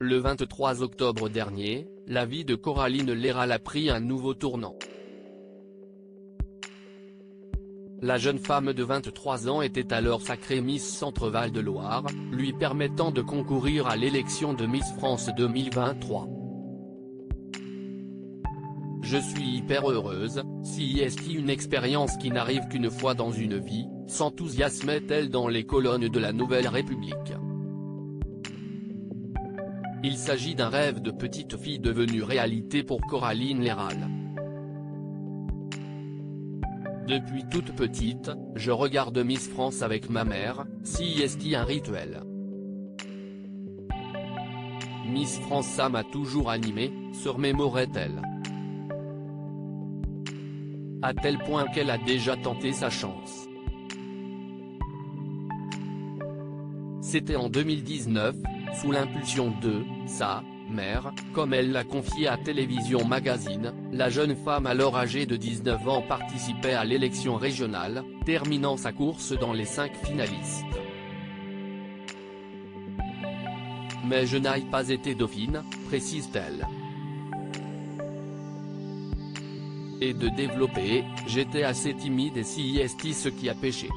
Le 23 octobre dernier, la vie de Coraline Léral a pris un nouveau tournant. La jeune femme de 23 ans était alors sacrée Miss Centre-Val de Loire, lui permettant de concourir à l'élection de Miss France 2023. Je suis hyper heureuse, c'est une expérience qui n'arrive qu'une fois dans une vie, s'enthousiasmait-elle dans les colonnes de la Nouvelle République. Il s'agit d'un rêve de petite fille devenu réalité pour Coraline Léral. Depuis toute petite, je regarde Miss France avec ma mère, c'est un rituel. Miss France ça m'a toujours animée, se remémorait-elle. À tel point qu'elle a déjà tenté sa chance. C'était en 2019, sous l'impulsion de sa mère, comme elle l'a confié à Télévision Magazine, la jeune femme alors âgée de 19 ans participait à l'élection régionale, terminant sa course dans les 5 finalistes. Mais je n'ai pas été dauphine, précise-t-elle. Et de développer, j'étais assez timide et c'est ce qui a péché.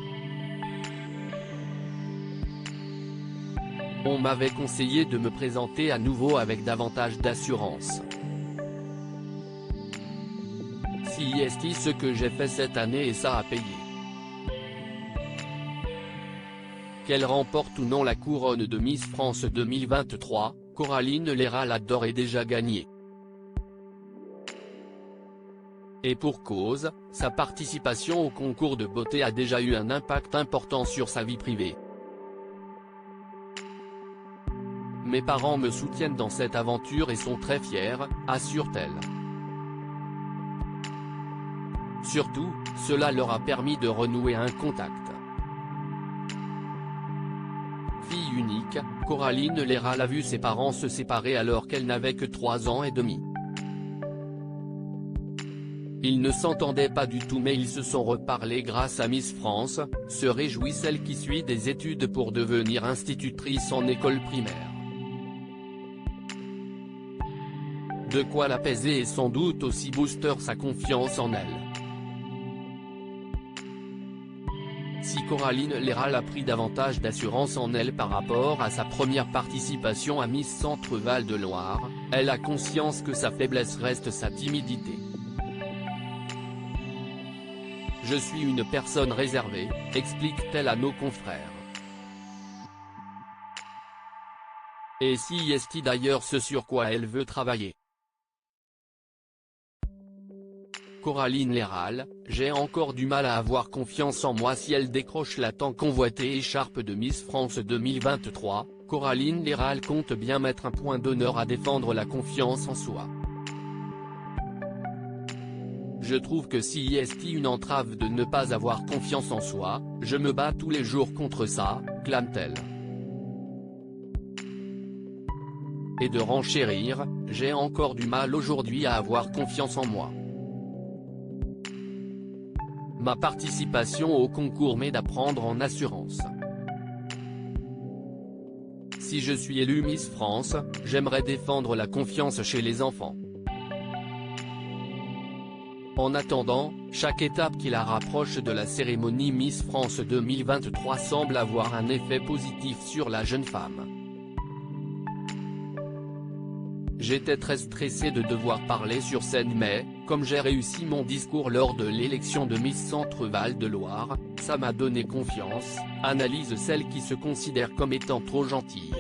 On m'avait conseillé de me présenter à nouveau avec davantage d'assurance. C'est ce que j'ai fait cette année et ça a payé. Qu'elle remporte ou non la couronne de Miss France 2023, Coraline Léral a d'ores et déjà gagné. Et pour cause, sa participation au concours de beauté a déjà eu un impact important sur sa vie privée. Mes parents me soutiennent dans cette aventure et sont très fiers, assure-t-elle. Surtout, cela leur a permis de renouer un contact. Fille unique, Coraline Léral a vu ses parents se séparer alors qu'elle n'avait que 3 ans et demi. Ils ne s'entendaient pas du tout mais ils se sont reparlés grâce à Miss France, se réjouit celle qui suit des études pour devenir institutrice en école primaire. De quoi l'apaiser et sans doute aussi booster sa confiance en elle. Si Coraline Léral a pris davantage d'assurance en elle par rapport à sa première participation à Miss Centre-Val de Loire, elle a conscience que sa faiblesse reste sa timidité. Je suis une personne réservée, explique-t-elle à nos confrères. Et c'est d'ailleurs ce sur quoi elle veut travailler. Coraline Léral, j'ai encore du mal à avoir confiance en moi si elle décroche la tant convoitée écharpe de Miss France 2023, Coraline Léral compte bien mettre un point d'honneur à défendre la confiance en soi. Je trouve que c'est une entrave de ne pas avoir confiance en soi, je me bats tous les jours contre ça, clame-t-elle. Et de renchérir, j'ai encore du mal aujourd'hui à avoir confiance en moi. Ma participation au concours m'aide à prendre en assurance. Si je suis élue Miss France, j'aimerais défendre la confiance chez les enfants. En attendant, chaque étape qui la rapproche de la cérémonie Miss France 2023 semble avoir un effet positif sur la jeune femme. J'étais très stressée de devoir parler sur scène mais, comme j'ai réussi mon discours lors de l'élection de Miss Centre-Val de Loire, ça m'a donné confiance, analyse celle qui se considère comme étant trop gentille.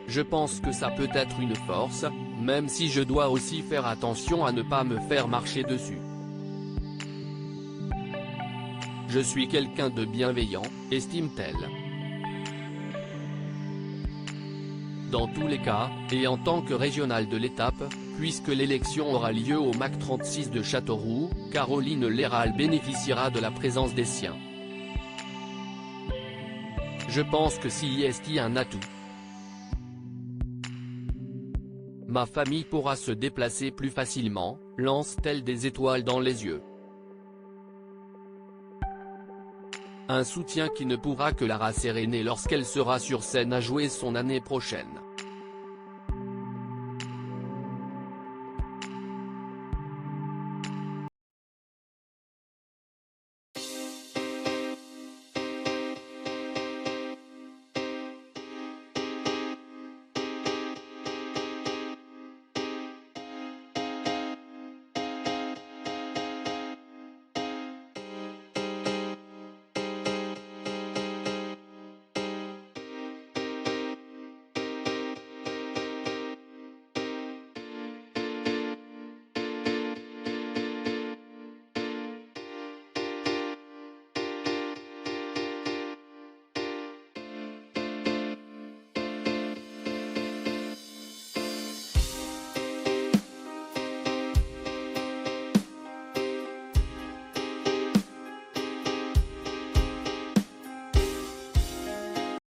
Je pense que ça peut être une force, même si je dois aussi faire attention à ne pas me faire marcher dessus. Je suis quelqu'un de bienveillant, estime-t-elle. Dans tous les cas, et en tant que régionale de l'étape, puisque l'élection aura lieu au MAC 36 de Châteauroux, Coraline Léral bénéficiera de la présence des siens. Je pense que c'est un atout. Ma famille pourra se déplacer plus facilement, lance-t-elle des étoiles dans les yeux. Un soutien qui ne pourra que la rasséréner lorsqu'elle sera sur scène à jouer son année prochaine.